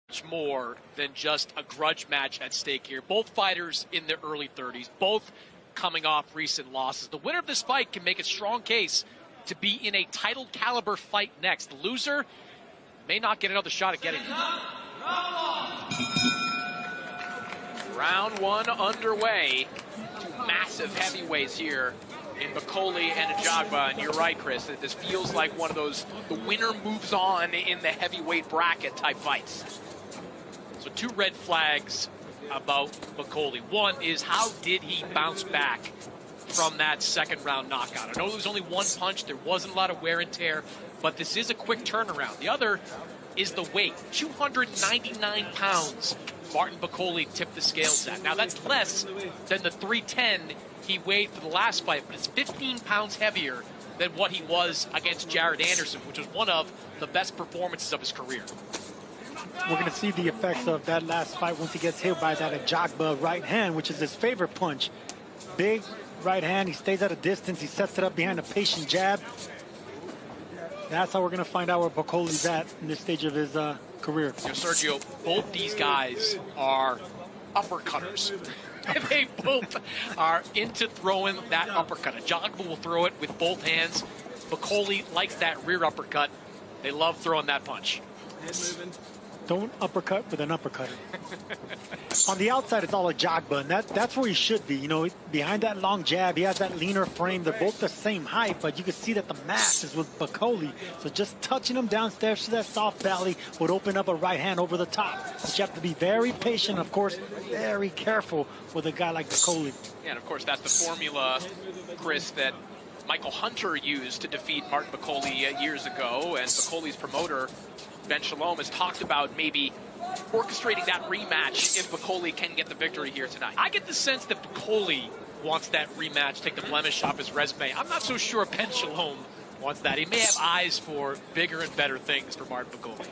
much more than just a grudge match at stake here. Both fighters in their early 30s, both coming off recent losses. The winner of this fight can make a strong case to be in a title caliber fight next. The loser may not get another shot at getting it. Round one underway. Two massive heavyweights here in bakole and Ajagba. And you're right, Chris, that this feels like one of those, the winner moves on in the heavyweight bracket type fights. So two red flags about bakole. One is, how did he bounce back from that second round knockout? I know there was only one punch, there wasn't a lot of wear and tear, but this is a quick turnaround. The other is the weight. 299 pounds Martin Bakole tipped the scales at. Now that's less than the 310 he weighed for the last fight, but it's 15 pounds heavier than what he was against Jared Anderson, which was one of the best performances of his career. We're going to see the effects of that last fight once he gets hit by that Ajagba right hand, which is his favorite punch. Big right hand, he stays at a distance, he sets it up behind a patient jab. That's how we're going to find out where Bakole's at in this stage of his career. You know, Sergio, both these guys are uppercutters. They both are into throwing that uppercut. Ajagba will throw it with both hands. Bakole likes that rear uppercut. They love throwing that punch. Don't uppercut with an uppercutter. On the outside, it's all Ajagba, and that's where he should be. You know, behind that long jab, he has that leaner frame. They're both the same height, but you can see that the mass is with Bakole. So just touching him downstairs to that soft belly would open up a right hand over the top. But you have to be very patient, of course, very careful with a guy like Bakole. Yeah, and of course, that's the formula, Chris, that Michael Hunter used to defeat Martin Bakole years ago, and Bakole's promoter, Ben Shalom, has talked about maybe orchestrating that rematch if Bakole can get the victory here tonight. I get the sense that Bakole wants that rematch, take the blemish off his resume. I'm not so sure Ben Shalom wants that. He may have eyes for bigger and better things for Martin Bakole.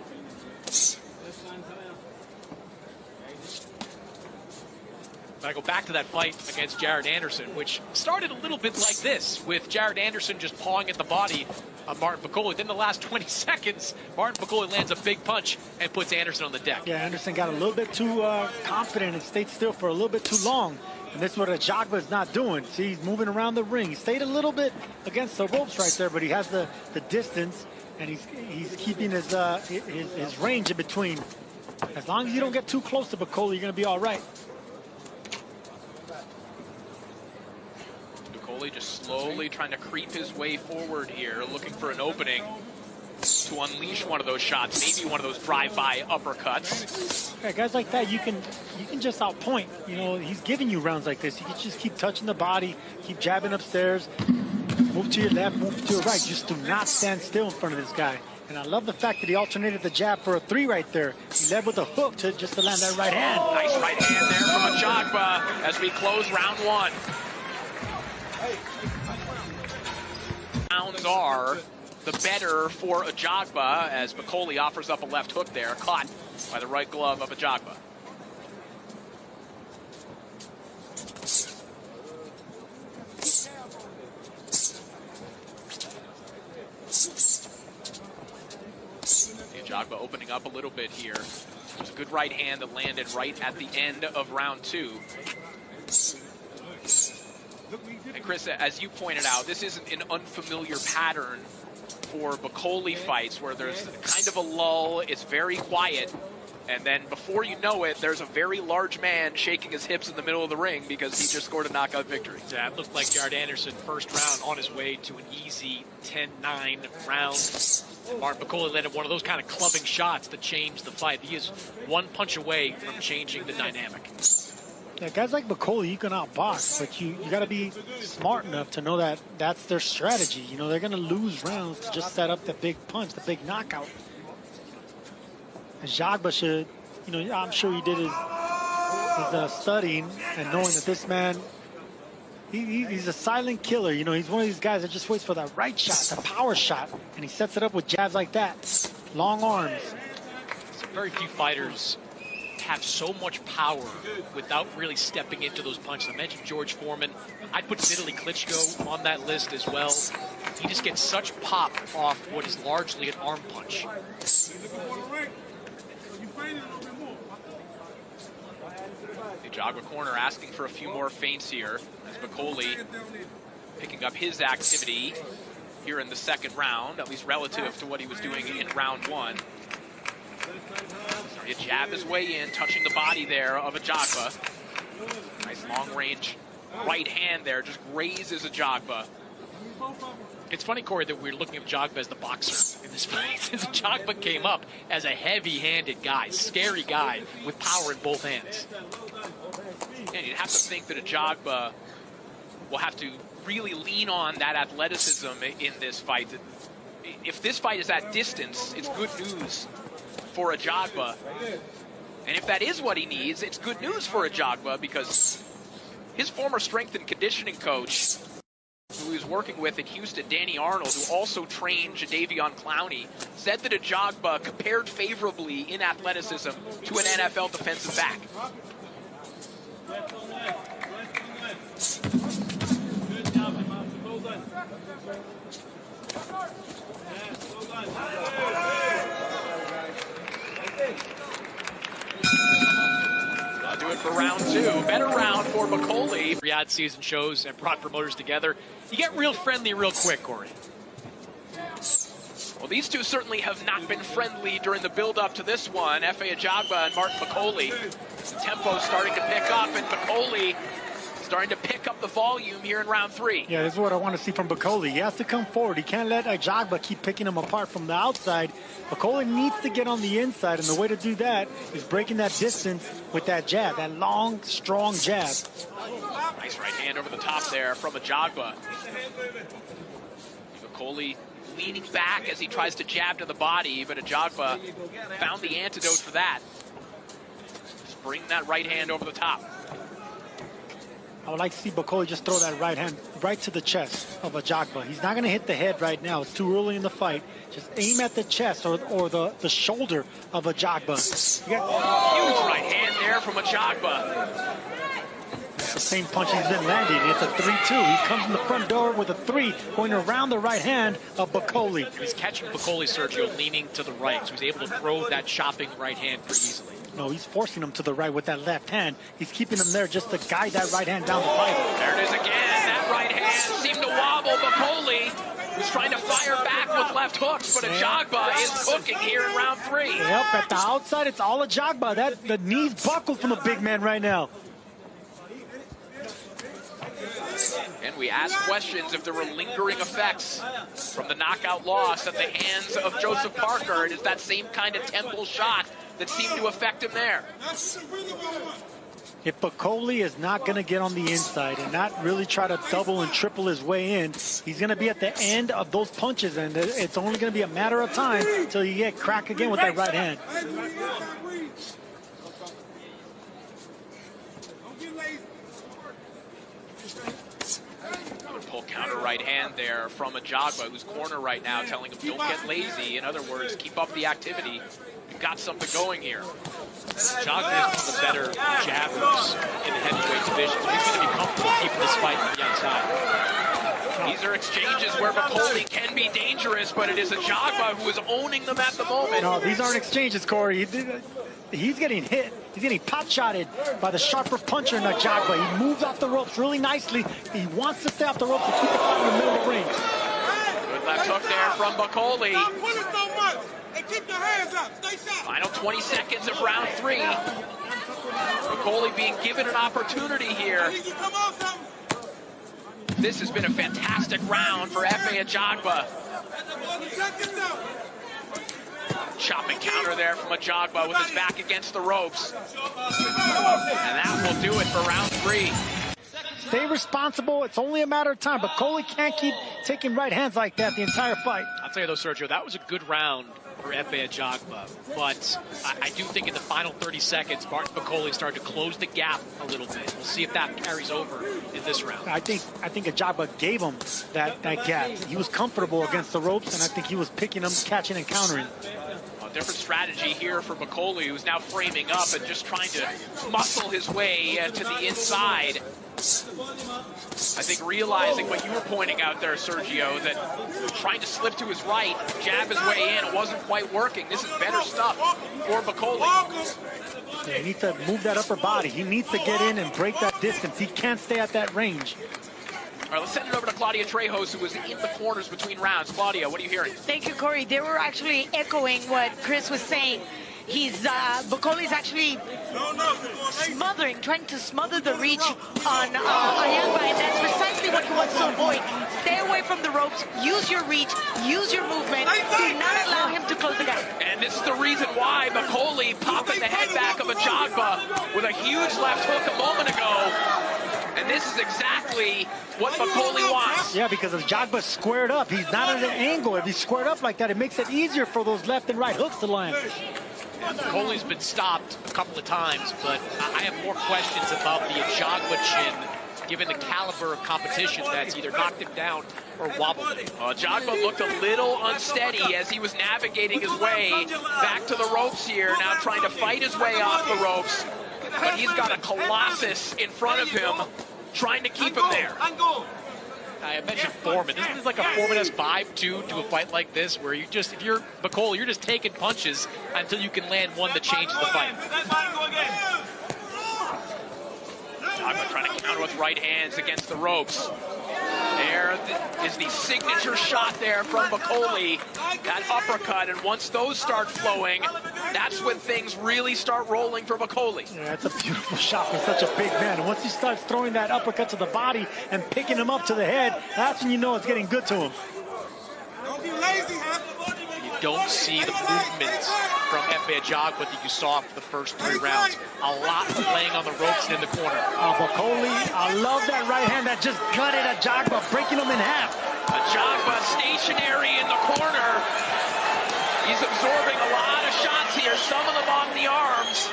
But I go back to that fight against Jared Anderson, which started a little bit like this, with Jared Anderson just pawing at the body of Martin Bakole. Then the last 20 seconds, Martin Bakole lands a big punch and puts Anderson on the deck. Yeah, Anderson got a little bit too confident and stayed still for a little bit too long. And this is what Ajagba is not doing. See, he's moving around the ring. He stayed a little bit against the ropes right there, but he has the distance, and he's keeping his range in between. As long as you don't get too close to Bakole, you're going to be all right. Bakole just slowly trying to creep his way forward here, looking for an opening to unleash one of those shots, maybe one of those drive-by uppercuts. Yeah, guys like that, you can just outpoint. You know, he's giving you rounds like this. You can just keep touching the body, keep jabbing upstairs, move to your left, move to your right. Just do not stand still in front of this guy. And I love the fact that he alternated the jab for a 3 right there. He led with a hook just to land that right hand. Nice right hand there from Ajagba as we close round one. Rounds are the better for Ajagba as Bakole offers up a left hook there, caught by the right glove of Ajagba. Ajagba opening up a little bit here. There's a good right hand that landed right at the end of round two. And Chris, as you pointed out, this isn't an unfamiliar pattern for Bakole fights where there's kind of a lull, it's very quiet, and then before you know it, there's a very large man shaking his hips in the middle of the ring because he just scored a knockout victory. Yeah, it looked like Jared Anderson, first round, on his way to an easy 10-9 round. Martin Bakole landed one of those kind of clubbing shots that changed the fight. He is one punch away from changing the dynamic. Yeah, guys like Bakole, you can outbox, but you got to be smart enough to know that that's their strategy. You know, they're going to lose rounds to just set up the big punch, the big knockout. Ajagba should, you know, I'm sure he did his studying and knowing that this man, he's a silent killer. You know, he's one of these guys that just waits for that right shot, the power shot, and he sets it up with jabs like that. Long arms. So very few fighters have so much power without really stepping into those punches. I mentioned George Foreman. I'd put Vitaly Klitschko on that list as well. He just gets such pop off what is largely an arm punch. The Ajagba corner asking for a few more feints here as bakole picking up his activity here in the second round, at least relative to what he was doing in round one. Starting to jab his way in, touching the body there of Ajagba. Nice long-range right hand there, just grazes Ajagba. It's funny, Corey, that we're looking at Ajagba as the boxer in this fight, since Ajagba came up as a heavy-handed guy, scary guy with power in both hands. And you'd have to think that Ajagba will have to really lean on that athleticism in this fight. If this fight is at distance, it's good news for Ajagba. And if that is what he needs, it's good news for Ajagba, because his former strength and conditioning coach, who he was working with in Houston, Danny Arnold, who also trained Jadeveon Clowney, said that Ajagba compared favorably in athleticism to an NFL defensive back. That'll do it for round two. Better round for bakole. Riyadh season shows and brought promoters together. You get real friendly real quick, Corey. Well, these two certainly have not been friendly during the build-up to this one. Efe Ajagba and Mark bakole. Tempo starting to pick up, and bakole starting to pick up the volume here in round three. Yeah, this is what I want to see from bakole. He has to come forward. He can't let Ajagba keep picking him apart from the outside. Bakole needs to get on the inside, and the way to do that is breaking that distance with that jab, that long, strong jab. Nice right hand over the top there from Ajagba. Bakole leaning back as he tries to jab to the body, but Ajagba found the antidote for that. Just bring that right hand over the top. I would like to see bakole just throw that right hand right to the chest of Ajagba. He's not going to hit the head right now. It's too early in the fight. Just aim at the chest or the shoulder of Ajagba. Huge right hand there from Ajagba. It's the same punch he's been landing. It's a 3-2. He comes in the front door with a 3 going around the right hand of bakole. He's catching bakole, Sergio, leaning to the right, so he's able to throw that chopping right hand pretty easily. No, he's forcing him to the right with that left hand. He's keeping him there just to guide that right hand down the pipe. There it is again. That right hand seemed to wobble. Bakole was trying to fire back with left hooks, but Ajagba is cooking here in round three. Yep, at the outside, it's all Ajagba. The knees buckled from the big man right now. And we asked questions if there were lingering effects from the knockout loss at the hands of Joseph Parker. And it's that same kind of temple shot that seemed to affect him there. If bakole is not going to get on the inside and not really try to double and triple his way in, he's going to be at the end of those punches, and it's only going to be a matter of time until you get cracked again with that right hand. Pull counter right hand there from Ajagba, who's corner right now, telling him don't get lazy. In other words, keep up the activity. You've got something going here. Ajagba is one of the better jabbers in the heavyweight division, so he's going to be comfortable keeping this fight from the outside. These are exchanges where bakole can be dangerous, but it is Ajagba who is owning them at the moment. No, these aren't exchanges, Corey. He's getting hit. He's getting pot-shotted by the sharper puncher in Ajagba. He moves off the ropes really nicely. He wants to stay off the ropes and keep the fight in the middle of the ring. Good left hook there from bakole. Stop pulling so much and keep your hands up. Stay sharp. Final 20 seconds of round three. Bakole being given an opportunity here. Come on, something. This has been a fantastic round for Efe Ajagba. Check this out. Chopping counter there from Ajagba with his back against the ropes. And that will do it for round three. Stay responsible. It's only a matter of time. Bakole can't keep taking right hands like that the entire fight. I'll tell you though, Sergio, that was a good round for Efe Ajagba, but I do think in the final 30 seconds, Martin bakole started to close the gap a little bit. We'll see if that carries over in this round. I think Ajagba gave him that gap. He was comfortable against the ropes, and I think he was picking them, catching and countering. A different strategy here for bakole, who's now framing up and just trying to muscle his way to the inside. I think realizing what you were pointing out there, Sergio, that trying to slip to his right, jab his way in, it wasn't quite working. This is better stuff for bakole. He needs to move that upper body. He needs to get in and break that distance. He can't stay at that range. All right, let's send it over to Claudia Trejos, who was in the corners between rounds. Claudia, what are you hearing? Thank you, Corey. They were actually echoing what Chris was saying. Bakole's actually trying to smother the reach on Ajagba, and that's precisely what he wants to avoid. Stay away from the ropes, use your reach, use your movement, do not allow him to close the gap. And this is the reason why Bakole popping the head back of Ajagba with a huge left hook a moment ago. And this is exactly what Bakole wants. Yeah, because if Ajagba's squared up, he's not at an angle. If he's squared up like that, it makes it easier for those left and right hooks to land. Bakole's been stopped a couple of times, but I have more questions about the Ajagba chin, given the caliber of competition that's either knocked him down or wobbled him. Ajagba looked a little unsteady as he was navigating his way back to the ropes here, now trying to fight his way off the ropes. But he's got a colossus in front of him, trying to keep him there. I mentioned Foreman. This is like a Foreman-esque vibe, too, to a fight like this, where you just, if you're Bakole, you're just taking punches until you can land one that changes the fight. Ajagba trying to counter with right hands against the ropes. There is the signature shot there from Bakole, that uppercut, and once those start flowing, that's when things really start rolling for Bakole. Yeah, that's a beautiful shot for such a big man. And once he starts throwing that uppercut to the body and picking him up to the head, that's when you know it's getting good to him. Don't be lazy, huh? You don't see the movement from Efe Ajagba that you saw for the first 3 rounds. A lot of laying on the ropes and in the corner. Bakole, I love that right hand that just gutted Ajagba, breaking him in half. Ajagba stationary in the corner. He's absorbing a lot of shots here, some of them on the arms.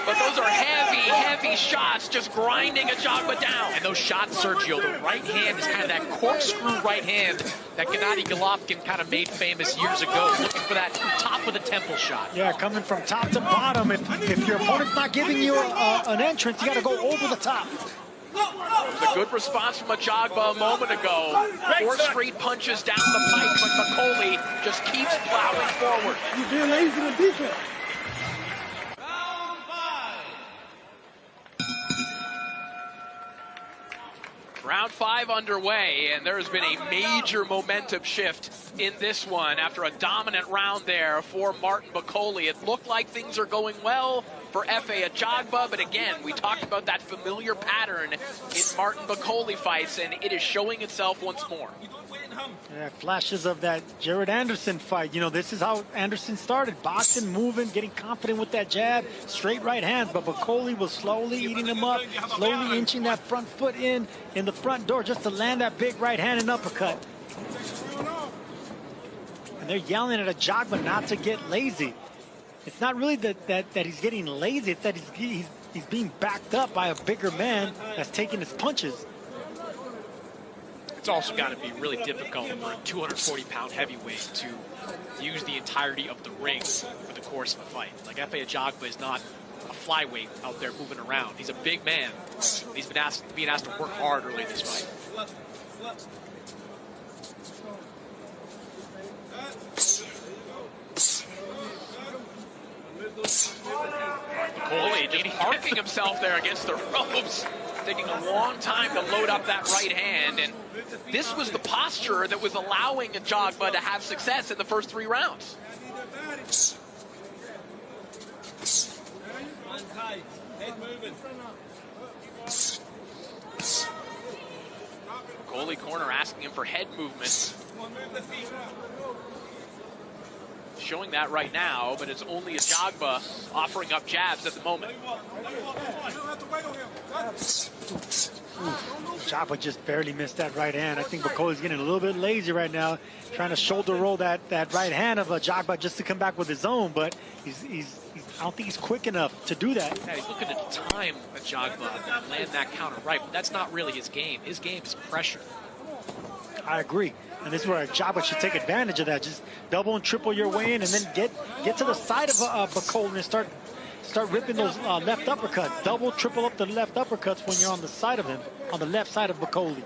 But those are heavy, heavy shots, just grinding Ajagba down. And those shots, Sergio, the right hand is kind of that corkscrew right hand that Gennady Golovkin kind of made famous years ago, looking for that top of the temple shot. Yeah, coming from top to bottom. If your opponent's not giving you an entrance, you got to go over the top. It was a good response from Ajagba a moment ago. 4 straight punches down the pipe, but Bakole just keeps plowing forward. You're being lazy in defense. Round 5 underway, and there has been a major momentum shift in this one after a dominant round there for Martin Bakole. It looked like things are going well for Efe Ajagba, but again, we talked about that familiar pattern in Martin Bakole fights, and it is showing itself once more. Yeah, flashes of that Jared Anderson fight. You know, this is how Anderson started. Boxing, moving, getting confident with that jab, straight right hands. But Bakole was slowly eating him up, slowly inching that front foot in the front door just to land that big right hand and uppercut. And they're yelling at Ajagba not to get lazy. It's not really that he's getting lazy. It's that he's being backed up by a bigger man that's taking his punches. It's also got to be really difficult for a 240-pound heavyweight to use the entirety of the ring for the course of a fight. Like, Efe Ajagba is not a flyweight out there moving around. He's a big man. He's being asked to work hard early in this fight. Bakole just parking himself there against the ropes, taking a long time to load up that right hand, and this was the posture that was allowing Ajagba to have success in the first 3 rounds. Bakole corner asking him for head movements. Showing that right now, but it's only Ajagba offering up jabs at the moment. Ajagba just barely missed that right hand. I think Bakole's getting a little bit lazy right now, trying to shoulder roll that right hand of Ajagba just to come back with his own, but I don't think he's quick enough to do that. Yeah, he's looking to time Ajagba and land that counter right, but that's not really his game. His game is pressure. I agree. And this is where Ajagba should take advantage of that. Just double and triple your way in, and then get to the side of Bakole and start ripping those left uppercuts. Double, triple up the left uppercuts when you're on the side of him, on the left side of Bakole.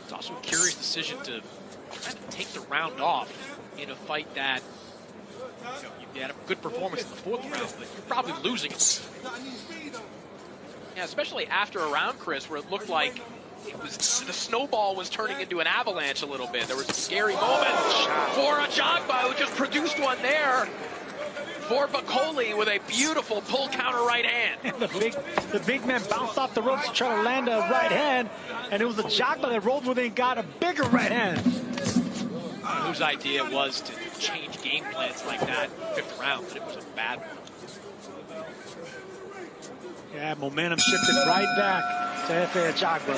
It's also a curious decision to try to take the round off in a fight that You had a good performance in the 4th round, but you're probably losing it. Yeah, especially after a round, Chris, where it looked like the snowball was turning into an avalanche a little bit. There was a scary moment for Ajagba, who just produced one there for bakole with a beautiful pull counter right hand. The big man bounced off the ropes to try to land a right hand, and it was Ajagba that rolled with it and got a bigger right hand. Whose idea was to change game plans like that in the 5th round, but it was a bad one. Yeah, momentum shifted right back to Ajagba.